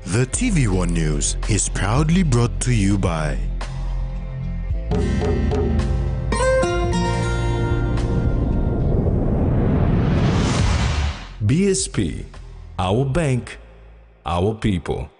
The TVWAN News is proudly brought to you by BSP, our bank, our people.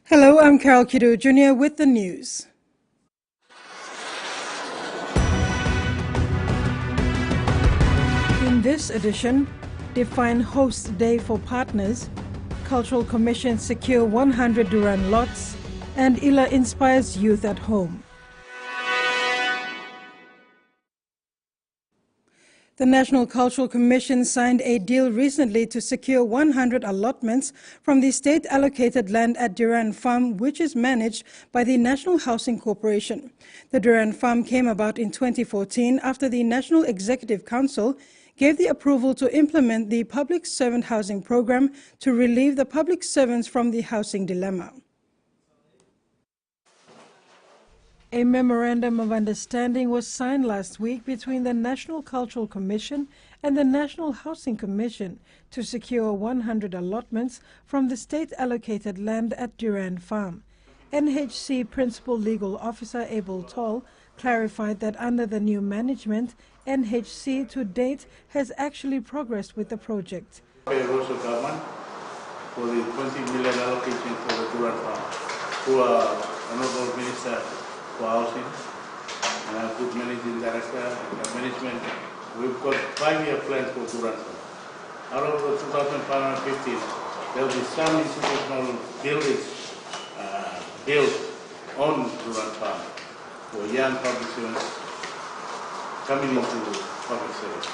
Hello, I'm Carol Kido Jr. with the news. In this edition, define host day for partners, Cultural Commission secure 100 Duran lots, and ILA inspires youth at home. The National Cultural Commission signed a deal recently to secure 100 allotments from the state-allocated land at Duran Farm, which is managed by the National Housing Corporation. The Duran Farm came about in 2014 after the National Executive Council gave the approval to implement the Public Servant Housing Program to relieve the public servants from the housing dilemma. A memorandum of understanding was signed last week between the National Cultural Commission and the National Housing Commission to secure 100 allotments from the state-allocated land at Duran Farm. NHC Principal Legal Officer Abel Toll clarified that under the new management, NHC to date has actually progressed with the project. Also government for the 20 million allocation for the Duran Farm, who are Honorable Minister for Housing, Good Managing Director and Management. We've got 5-year plans for Duran Farm. Out of the 2015, there will be some institutional buildings built on Duran Farm for young public servants coming into public service.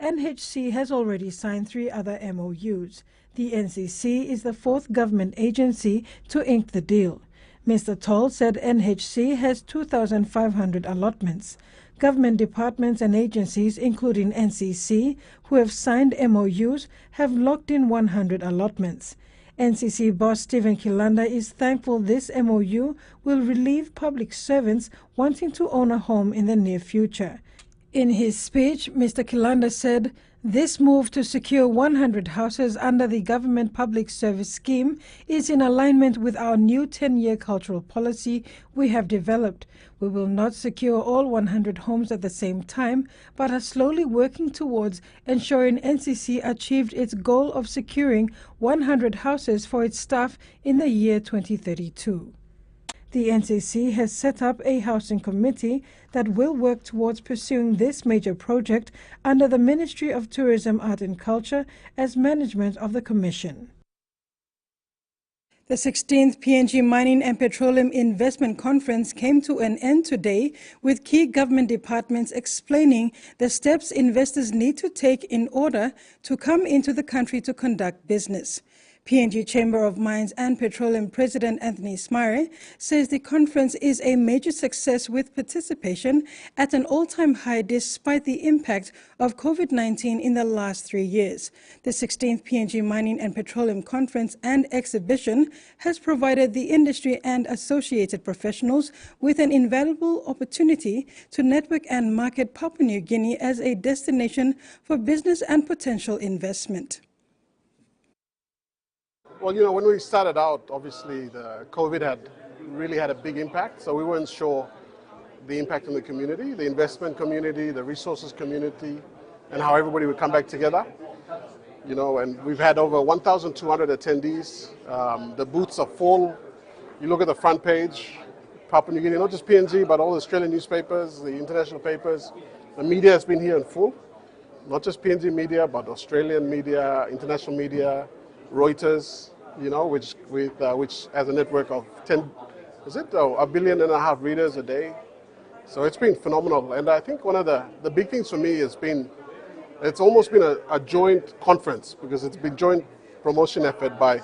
NHC has already signed 3 other MOUs. The NCC is the 4th government agency to ink the deal. Mr. Toll said NHC has 2,500 allotments. Government departments and agencies, including NCC, who have signed MOUs, have locked in 100 allotments. NCC boss Stephen Kilanda is thankful this MOU will relieve public servants wanting to own a home in the near future. In his speech, Mr. Kilanda said, "This move to secure 100 houses under the Government Public Service Scheme is in alignment with our new 10-year cultural policy we have developed. We will not secure all 100 homes at the same time, but are slowly working towards ensuring NCC achieved its goal of securing 100 houses for its staff in the year 2032. The NCC has set up a housing committee that will work towards pursuing this major project under the Ministry of Tourism, Art and Culture as management of the Commission. The 16th PNG Mining and Petroleum Investment Conference came to an end today, with key government departments explaining the steps investors need to take in order to come into the country to conduct business. PNG Chamber of Mines and Petroleum President Anthony Smyre says the conference is a major success with participation at an all-time high despite the impact of COVID-19 in the last 3 years. The 16th PNG Mining and Petroleum Conference and Exhibition has provided the industry and associated professionals with an invaluable opportunity to network and market Papua New Guinea as a destination for business and potential investment. Well, you know, when we started out, obviously the COVID had really had a big impact, so we weren't sure the impact on the community, the investment community, the resources community, and how everybody would come back together. You know, and we've had over 1,200 attendees. The booths are full. You look at the front page, Papua New Guinea, not just PNG, but all the Australian newspapers, the international papers. The media has been here in full, not just PNG media, but Australian media, international media, Reuters, you know, which has a network of 1.5 billion readers a day. So it's been phenomenal. And I think one of the big things for me has been It's almost been a joint conference because it's been joint promotion effort by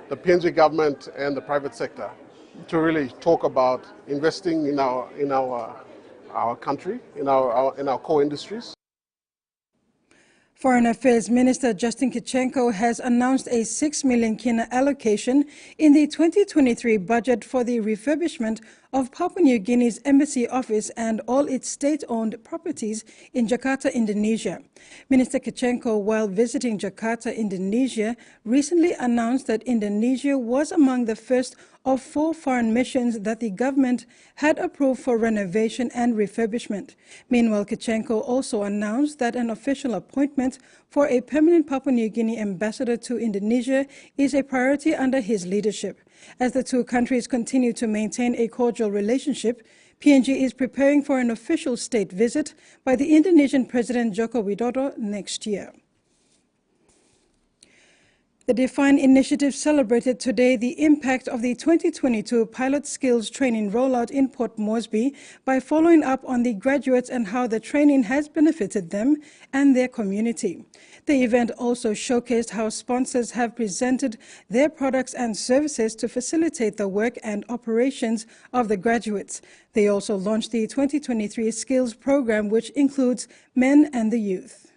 the PNG government and the private sector to really talk about investing in our country, in our core industries. Foreign Affairs Minister Justin Kichenko has announced a 6 million kina allocation in the 2023 budget for the refurbishment of Papua New Guinea's embassy office and all its state-owned properties in Jakarta, Indonesia. Minister Kichenko, while visiting Jakarta, Indonesia, recently announced that Indonesia was among the first of 4 foreign missions that the government had approved for renovation and refurbishment. Meanwhile, Kichenko also announced that an official appointment for a permanent Papua New Guinea ambassador to Indonesia is a priority under his leadership. As the two countries continue to maintain a cordial relationship, PNG is preparing for an official state visit by the Indonesian President Joko Widodo next year. The TVWAN initiative celebrated today the impact of the 2022 pilot skills training rollout in Port Moresby by following up on the graduates and how the training has benefited them and their community. The event also showcased how sponsors have presented their products and services to facilitate the work and operations of the graduates. They also launched the 2023 skills program, which includes men and the youth.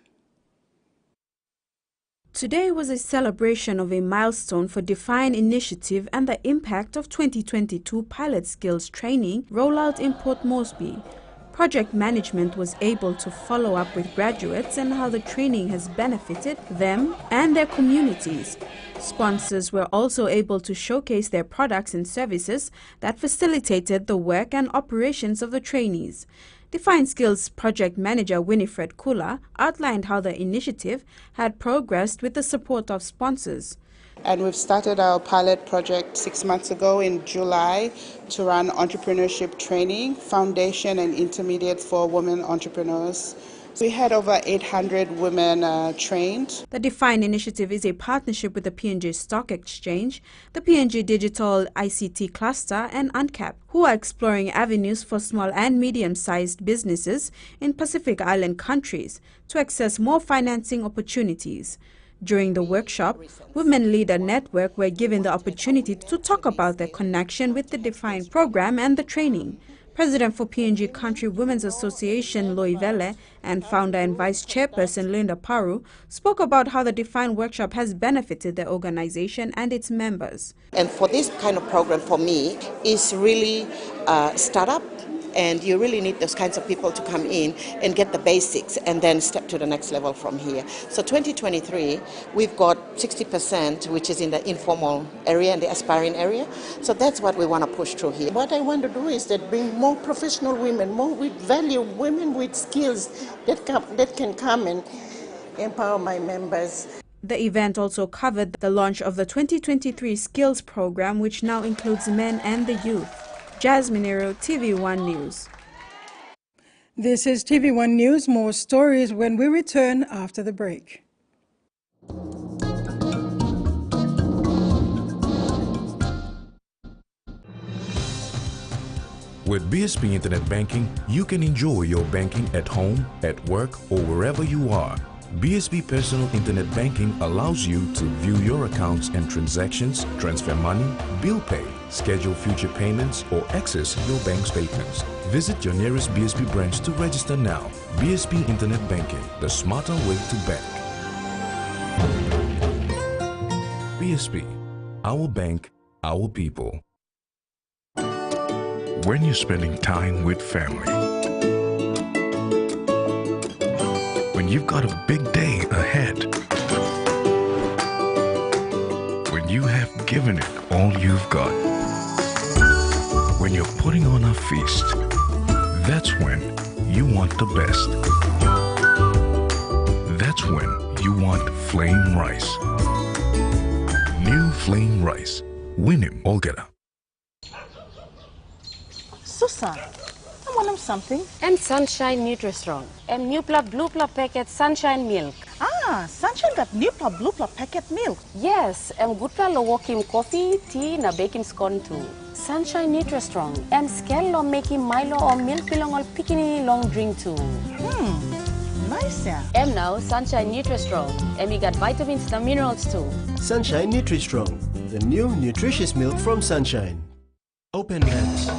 Today was a celebration of a milestone for TVWAN initiative and the impact of 2022 pilot skills training rollout in Port Moresby. Project management was able to follow up with graduates and how the training has benefited them and their communities. Sponsors were also able to showcase their products and services that facilitated the work and operations of the trainees. TVWAN Skills Project Manager Winifred Kula outlined how the initiative had progressed with the support of sponsors. And we've started our pilot project 6 months ago in July to run entrepreneurship training, foundation and intermediate for women entrepreneurs. We had over 800 women trained. The TVWAN initiative is a partnership with the PNG Stock Exchange, the PNG Digital ICT Cluster and UNCAP, who are exploring avenues for small and medium-sized businesses in Pacific Island countries to access more financing opportunities. During the workshop, Women Leader Network were given the opportunity to talk about their connection with the TVWAN program and the training. President for PNG Country Women's Association Loy Vele and founder and vice chairperson Linda Paru spoke about how the TVWAN workshop has benefited the organization and its members. And for this kind of program, for me, is really startup, and you really need those kinds of people to come in and get the basics and then step to the next level from here. So 2023, we've got 60%, which is in the informal area and the aspiring area. So that's what we want to push through here. What I want to do is that bring more professional women, more with value, women with skills that can come and empower my members. The event also covered the launch of the 2023 skills program, which now includes men and the youth. Jasmine Nero, TVWAN News. This is TVWAN News. More stories when we return after the break. With BSP Internet Banking, you can enjoy your banking at home, at work, or wherever you are. BSP Personal Internet Banking allows you to view your accounts and transactions, transfer money, bill pay, schedule future payments, or access your bank statements. Visit your nearest BSP branch to register now. BSP Internet Banking, the smarter way to bank. BSP, our bank, our people. When you're spending time with family, when you've got a big day ahead, when you have given it all you've got, when you're putting on a feast, that's when you want the best. That's when you want flame rice. New flame rice. Win him, Olgeta. Susan, I want something. And Sunshine Nutri-Strong. And new blue packet Sunshine milk. Ah, Sunshine got new blue packet milk. Yes, and good lo walking coffee, tea, na baking scone too. Sunshine Nutri-Strong. And scale lo making Milo or milk belong all picking long drink too. Nice, yeah. M now, Sunshine Nutri-Strong. And we got vitamins and minerals too. Sunshine Nutri-Strong, the new nutritious milk from Sunshine. Open lens.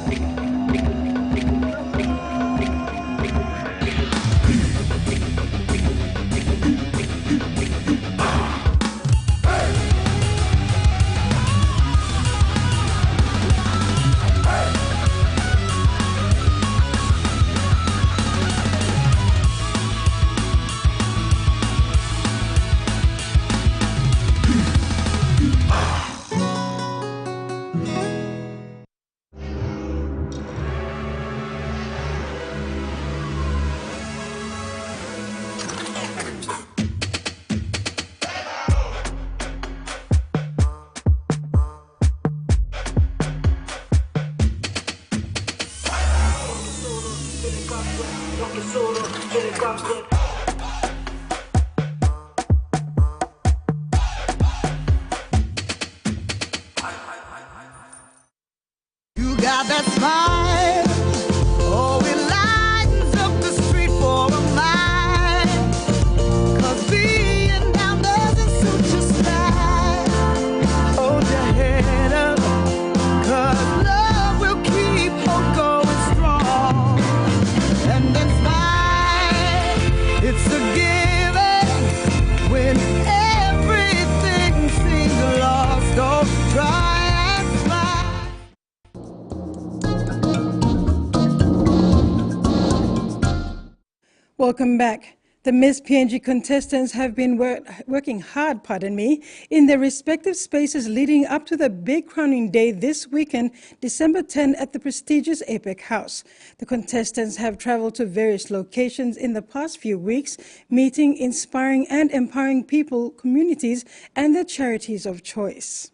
You got that smile, oh, it lightens up the street for a mile. 'Cause being down doesn't suit your style. Hold your head up, 'cause love will keep on going strong. And then smile, it's a given when everything seems lost. Don't try. Welcome back. The Miss PNG contestants have been working hard, in their respective spaces leading up to the big crowning day this weekend, December 10, at the prestigious APEC House. The contestants have traveled to various locations in the past few weeks, meeting, inspiring and empowering people, communities and their charities of choice.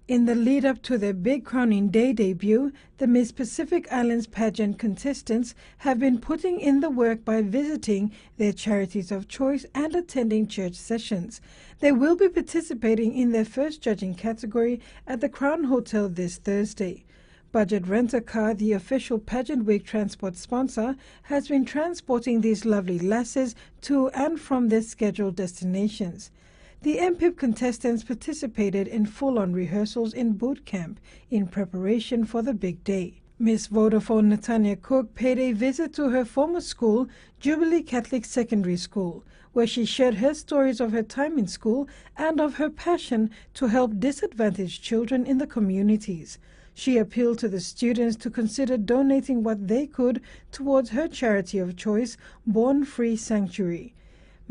In the lead-up to their big crowning day debut, the Miss Pacific Islands pageant contestants have been putting in the work by visiting their charities of choice and attending church sessions. They will be participating in their first judging category at the Crown Hotel this Thursday. Budget Rent-A-Car, the official Pageant Week transport sponsor, has been transporting these lovely lasses to and from their scheduled destinations. The MPIP contestants participated in full-on rehearsals in boot camp in preparation for the big day. Miss Vodafone Natanya Cook paid a visit to her former school, Jubilee Catholic Secondary School, where she shared her stories of her time in school and of her passion to help disadvantaged children in the communities. She appealed to the students to consider donating what they could towards her charity of choice, Born Free Sanctuary.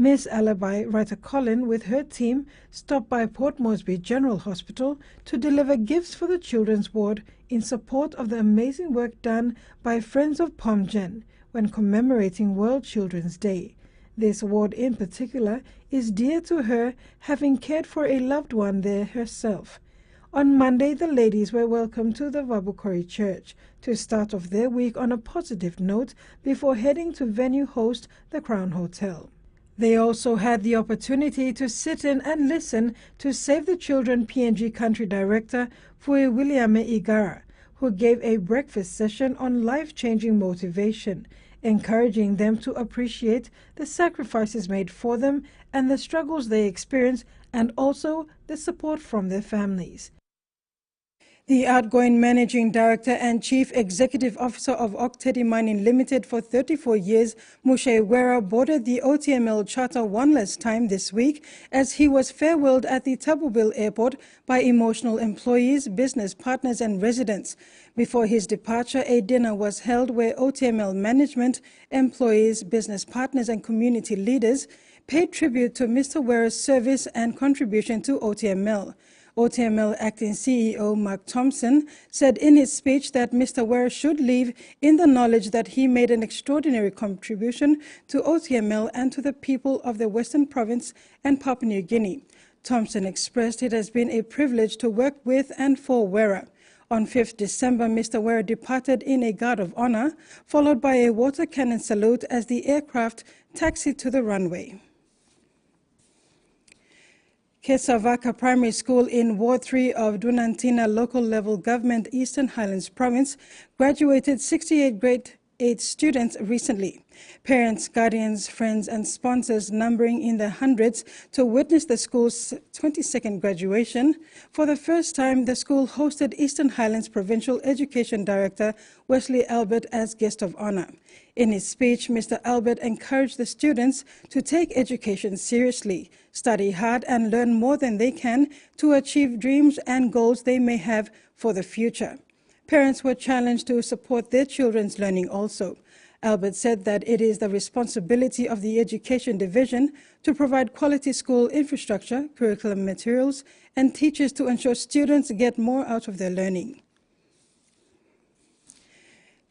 Miss Alibi Writer Colin, with her team, stopped by Port Moresby General Hospital to deliver gifts for the children's ward in support of the amazing work done by Friends of POMGEN when commemorating World Children's Day. This ward in particular is dear to her, having cared for a loved one there herself. On Monday, the ladies were welcomed to the Vabukori Church to start off their week on a positive note before heading to venue host the Crown Hotel. They also had the opportunity to sit in and listen to Save the Children PNG Country Director Fui Williame Igara, who gave a breakfast session on life-changing motivation, encouraging them to appreciate the sacrifices made for them and the struggles they experience, and also the support from their families. The outgoing Managing Director and Chief Executive Officer of Octedi Mining Limited for 34 years, Mushe Wera, boarded the OTML charter one last time this week as he was farewelled at the Tabubil Airport by emotional employees, business partners and residents. Before his departure, a dinner was held where OTML management, employees, business partners and community leaders paid tribute to Mr. Wera's service and contribution to OTML. OTML Acting CEO Mark Thompson said in his speech that Mr. Wera should leave in the knowledge that he made an extraordinary contribution to OTML and to the people of the Western Province and Papua New Guinea. Thompson expressed it has been a privilege to work with and for Wera. On 5th December, Mr. Wera departed in a guard of honor, followed by a water cannon salute as the aircraft taxied to the runway. Kesavaka Primary School in Ward 3 of Dunantina Local Level Government, Eastern Highlands Province, graduated 68 grade 8 students recently. Parents, guardians, friends and sponsors numbering in the hundreds to witness the school's 22nd graduation. For the first time, the school hosted Eastern Highlands Provincial Education Director Wesley Albert as guest of honor. In his speech, Mr. Albert encouraged the students to take education seriously, study hard and learn more than they can to achieve dreams and goals they may have for the future. Parents were challenged to support their children's learning also. Albert said that it is the responsibility of the Education Division to provide quality school infrastructure, curriculum materials, and teachers to ensure students get more out of their learning.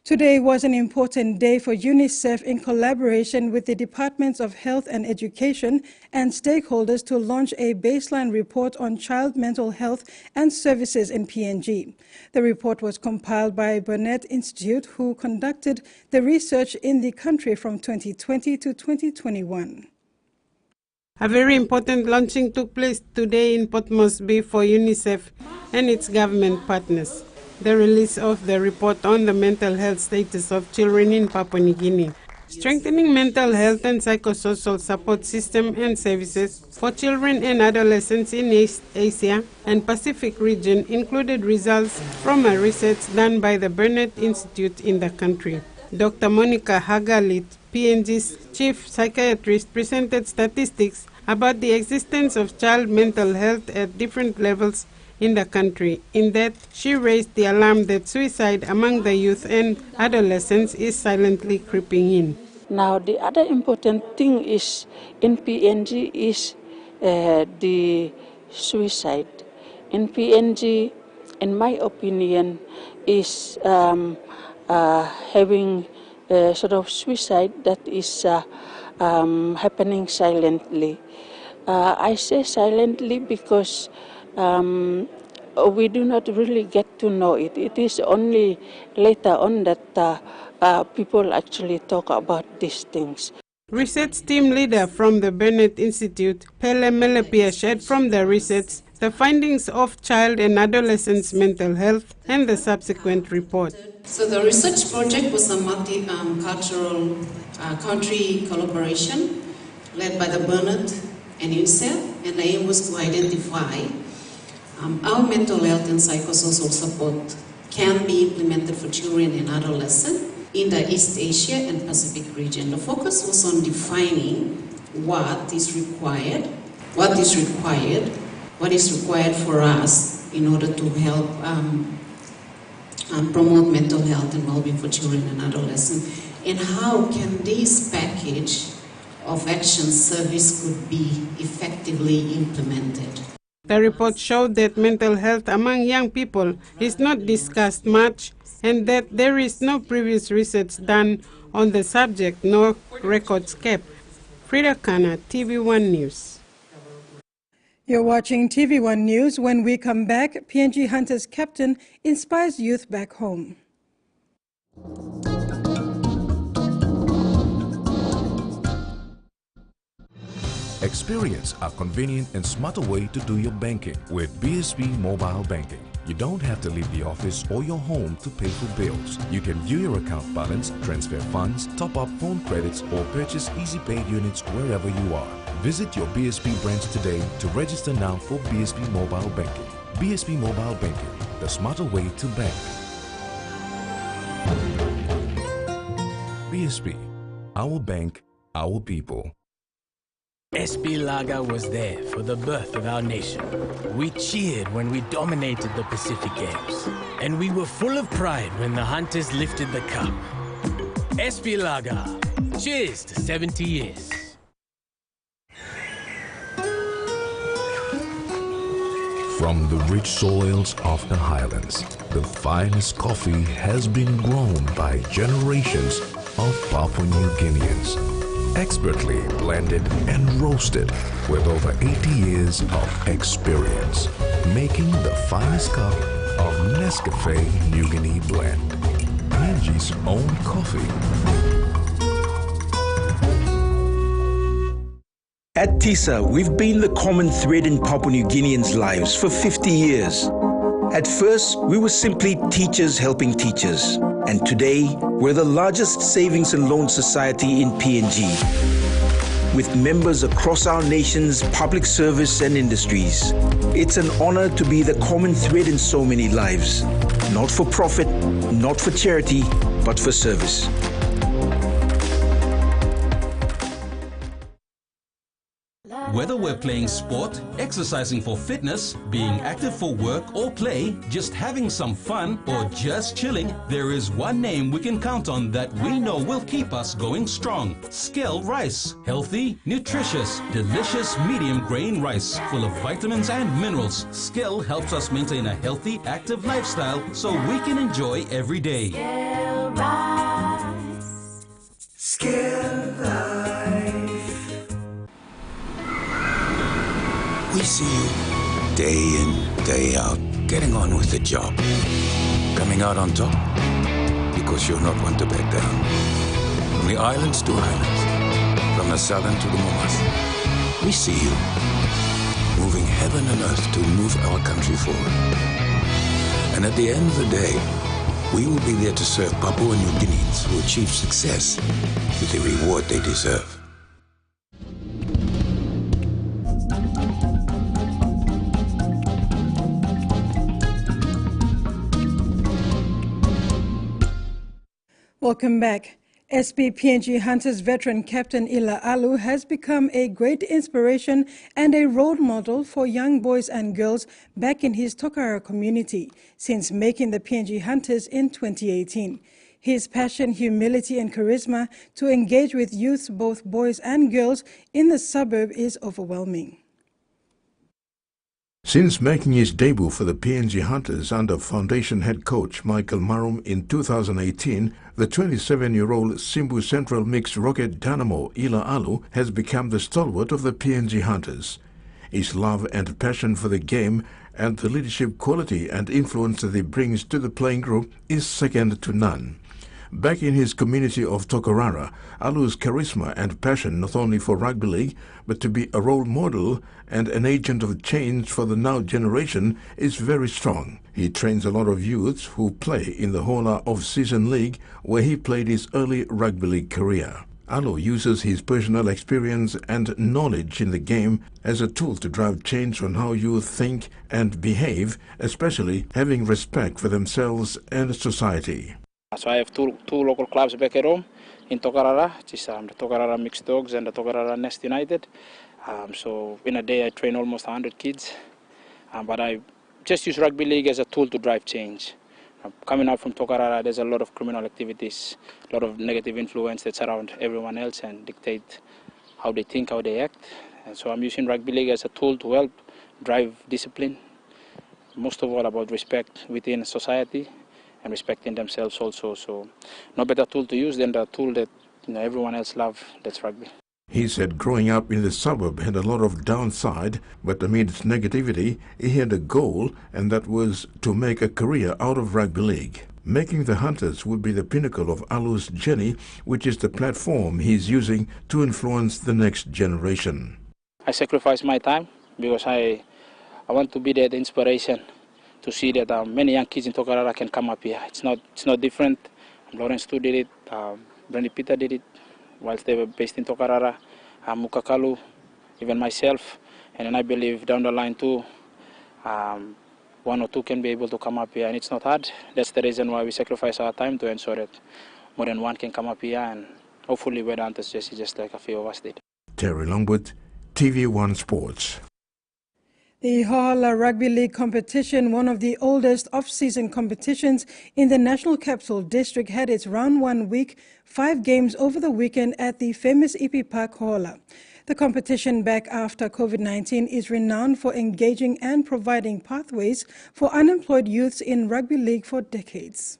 Today was an important day for UNICEF in collaboration with the Departments of Health and Education and stakeholders to launch a baseline report on child mental health and services in PNG. The report was compiled by Burnett Institute, who conducted the research in the country from 2020 to 2021. A very important launching took place today in Port Moresby for UNICEF and its government partners. The release of the report on the mental health status of children in Papua New Guinea, strengthening mental health and psychosocial support system and services for children and adolescents in East Asia and Pacific region included results from a research done by the Burnett Institute in the country. Dr. Monica Hagalit, PNG's chief psychiatrist, presented statistics about the existence of child mental health at different levels in the country. In that, she raised the alarm that suicide among the youth and adolescents is silently creeping in. Now, the other important thing is in PNG is the suicide. In PNG, in my opinion, is having sort of suicide that is happening silently. I say silently because we do not really get to know it. It is only later on that people actually talk about these things. Research team leader from the Burnett Institute, Pele Melepia, shared from the research the findings of child and adolescents' mental health and the subsequent report. So the research project was a multicultural country collaboration led by the Burnett and UNICEF, and the aim was to identify how mental health and psychosocial support can be implemented for children and adolescents in the East Asia and Pacific region. The focus was on defining what is required for us in order to help promote mental health and well-being for children and adolescents, and how can this package of action service could be effectively implemented. The report showed that mental health among young people is not discussed much and that there is no previous research done on the subject nor records kept. Frida Kana, TVWAN News. You're watching TVWAN News. When we come back, PNG Hunters captain inspires youth back home. Experience a convenient and smarter way to do your banking with BSB Mobile Banking. You don't have to leave the office or your home to pay for bills. You can view your account balance, transfer funds, top up phone credits, or purchase easy paid units wherever you are. Visit your BSB branch today to register now for BSB Mobile Banking. BSB Mobile Banking, the smarter way to bank. BSB, our bank, our people. SB Lager was there for the birth of our nation. We cheered when we dominated the Pacific Games. And we were full of pride when the Hunters lifted the cup. SB Lager, cheers to 70 years. From the rich soils of the highlands, the finest coffee has been grown by generations of Papua New Guineans. Expertly blended and roasted with over 80 years of experience, making the finest cup of Nescafe New Guinea blend, PNG's own coffee. At TISA, we've been the common thread in Papua New Guineans' lives for 50 years. At first, we were simply teachers helping teachers. And today, we're the largest savings and loan society in PNG, with members across our nation's public service and industries. It's an honor to be the common thread in so many lives. Not for profit, not for charity, but for service. Whether we're playing sport, exercising for fitness, being active for work or play, just having some fun, or just chilling, there is one name we can count on that we know will keep us going strong. Skell rice. Healthy, nutritious, delicious medium grain rice full of vitamins and minerals. Skell helps us maintain a healthy, active lifestyle so we can enjoy every day. Skell rice. Skell rice. We see you day in, day out, getting on with the job. Coming out on top because you're not one to back down. From the islands to islands, from the southern to the north, we see you moving heaven and earth to move our country forward. And at the end of the day, we will be there to serve Papua New Guineans who achieve success with the reward they deserve. Welcome back. SB PNG Hunters veteran Captain Ila Alu has become a great inspiration and a role model for young boys and girls back in his Tokara community since making the PNG Hunters in 2018. His passion, humility and charisma to engage with youths, both boys and girls, in the suburb is overwhelming. Since making his debut for the PNG Hunters under Foundation head coach Michael Marum in 2018, the 27-year-old Simbu Central Mixed Rocket Dynamo Ila Alu has become the stalwart of the PNG Hunters. His love and passion for the game and the leadership quality and influence that he brings to the playing group is second to none. Back in his community of Tokarara, Alu's charisma and passion not only for rugby league, but to be a role model and an agent of change for the now generation is very strong. He trains a lot of youths who play in the Hola off-season league where he played his early rugby league career. Alu uses his personal experience and knowledge in the game as a tool to drive change on how youth think and behave, especially having respect for themselves and society. So I have two local clubs back at home in Tokarara, which is the Tokarara Mixed Dogs and the Tokarara Nest United. So in a day I train almost 100 kids, but I just use rugby league as a tool to drive change. Coming out from Tokarara, there's a lot of criminal activities, a lot of negative influence that's around everyone else and dictate how they think, how they act. And so I'm using rugby league as a tool to help drive discipline, most of all about respect within society and respecting themselves also. So no better tool to use than the tool that everyone else loves, that's rugby. He said growing up in the suburb had a lot of downside, but amidst negativity, he had a goal, and that was to make a career out of rugby league. Making the Hunters would be the pinnacle of Alu's journey, which is the platform he's using to influence the next generation. I sacrifice my time because I want to be the inspiration to see that many young kids in Tokarara can come up here. It's not different. Lawrence too did it, Brandy Peter did it, whilst they were based in Tokarara, Mukakalu, even myself, and then I believe down the line too, one or two can be able to come up here, and it's not hard. That's the reason why we sacrifice our time to ensure that more than one can come up here, and hopefully we're the Hunters just like a few of us did. Terry Longwood, TVWAN Sports. The Hoala Rugby League competition, one of the oldest off-season competitions in the National Capital District, had its round 1 week, 5 games over the weekend at the famous EP Park Hoala. The competition, back after COVID-19, is renowned for engaging and providing pathways for unemployed youths in rugby league for decades.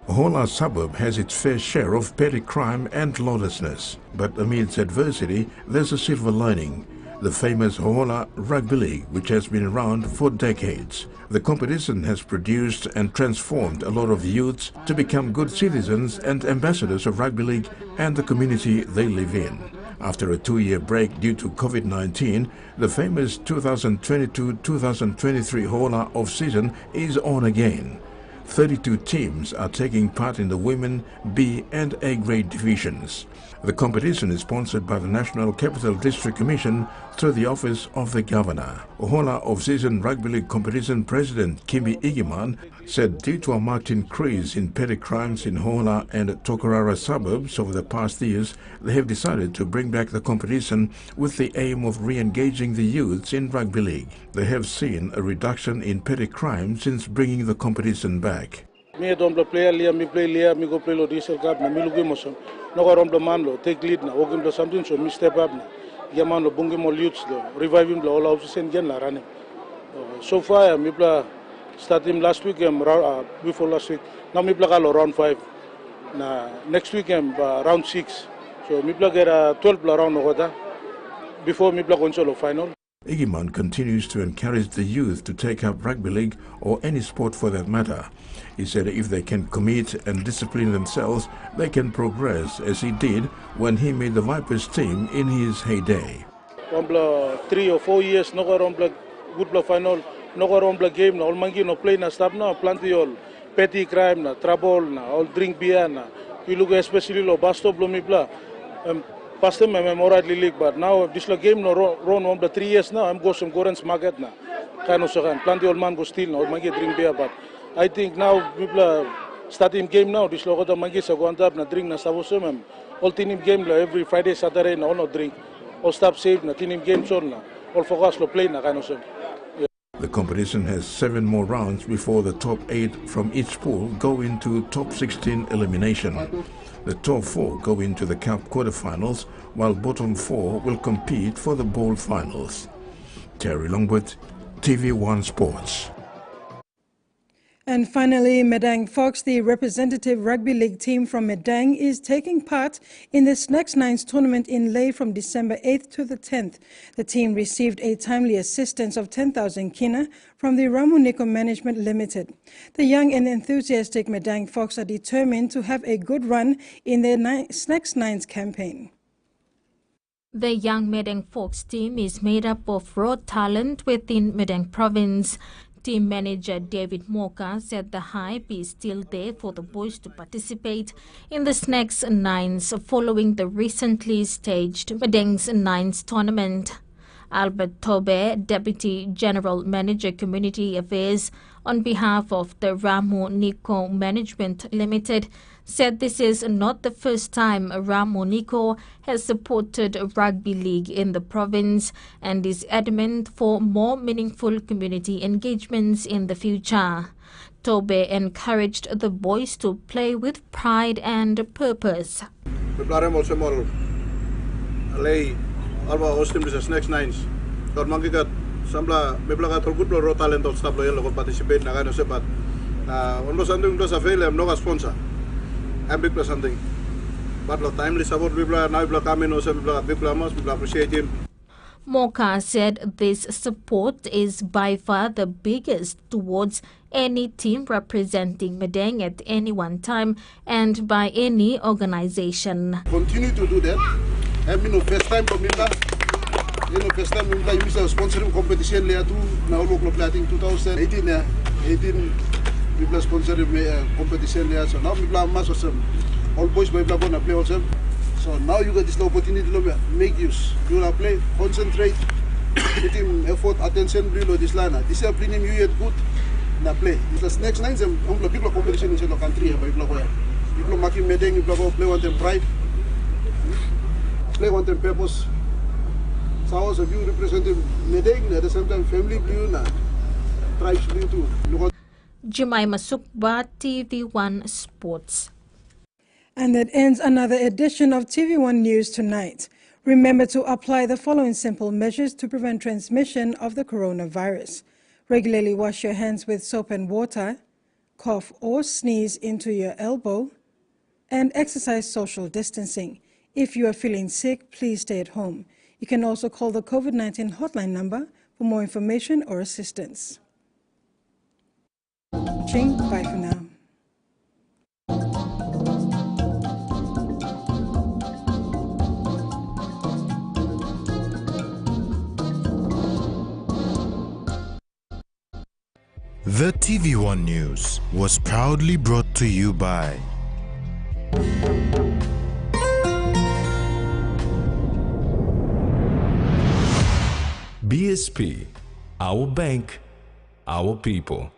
Hola suburb has its fair share of petty crime and lawlessness, but amidst adversity, there's a silver lining. The famous Hola Rugby League, which has been around for decades. The competition has produced and transformed a lot of youths to become good citizens and ambassadors of rugby league and the community they live in. After a 2-year break due to COVID-19, the famous 2022-2023 Hola off-season is on again. 32 teams are taking part in the women, B and A grade divisions. The competition is sponsored by the National Capital District Commission through the Office of the Governor. Hola off-season Rugby League competition president Kimi Igiman said due to a marked increase in petty crimes in Hola and Tokarara suburbs over the past years, they have decided to bring back the competition with the aim of re-engaging the youths in Rugby League. They have seen a reduction in petty crime since bringing the competition back. Me don't play Lia, me play Lia, me go play lo diesel cup na me lugi motion. No go romdo man lo take lead na ogim lo something so me step up na. Yaman lo bungi mo youths lo revive him lo all out sen gen la running. So far me play start him last week before last week. Now me play lo round 5. Na next week round 6. So me play get 12 round over before me play console final. Igiman continues to encourage the youth to take up rugby league or any sport for that matter. He said if they can commit and discipline themselves, they can progress as he did when he made the Vipers team in his heyday. 3 or 4 years, no go good final, no go game, no all mangi no play na stop na plenty all petty crime na trouble na all drink beer na. You look especially lo bus stop lo me bla. Past time I'm already league, but now this game no run 3 years now. I'm go some Gorens market na. Kind of so plenty old man go steal na all mangi drink beer, but I think now people starting game now. This logo the mangi sa go antap na drink na sabosum. All team game la every Friday, Saturday na all no drink. All stop save na team game so na. All focus lo play na kind of so. The competition has 7 more rounds before the top 8 from each pool go into top 16 elimination. The top 4 go into the cup quarterfinals, while bottom 4 will compete for the bowl finals. Terry Longwood, TV1 Sports. And finally, Medang Fox, the representative rugby league team from Medang, is taking part in the Snacks Nines tournament in Leh from December 8th to the 10th. The team received a timely assistance of 10,000 kina from the Ramuniko Management Limited. The young and enthusiastic Medang Fox are determined to have a good run in their Snacks Nines campaign. The young Medang Fox team is made up of raw talent within Medang province. Team manager David Moka said the hype is still there for the boys to participate in the Snacks Nines following the recently staged Medang's Nines tournament. Albert Tobe, Deputy General Manager Community Affairs on behalf of the Ramuniko Management Limited, said this is not the first time Ramuniko has supported rugby league in the province and is adamant for more meaningful community engagements in the future. Tobe encouraged the boys to play with pride and purpose. Alba hosting this Snacks Nines. Tor mangikat sambla meblaga tor good ro talent of stablo yelo participate na kano se but almost something does avail am no sponsor. I'm big plus something. But lo timely support people now people come in also people must people appreciate him. Moka said this support is by far the biggest towards any team representing Medang at any one time and by any organization. Continue to do that. I mean, first time for Mimba. First time Mimba used to sponsor competition there too. Now local plating 2018, 18 people sponsor competition there. So now Mimba must also all boys by Mimba gonna play also. So now you got this opportunity to make use. You wanna play, concentrate, put him effort, attention, below this line. Discipline him, you get good. Now play. This Next Nines, people competition in the country. People making Medang, people play one them pride. Play one them purpose. So also if you represent Medang, at the same time family view na tribes view too. Jemima Sukba, TV1 Sports. And that ends another edition of TV1 News Tonight. Remember to apply the following simple measures to prevent transmission of the coronavirus. Regularly wash your hands with soap and water, cough or sneeze into your elbow, and exercise social distancing. If you are feeling sick, please stay at home. You can also call the COVID-19 hotline number for more information or assistance. Bye for now. The TVWAN News was proudly brought to you by BSP, our bank, our people.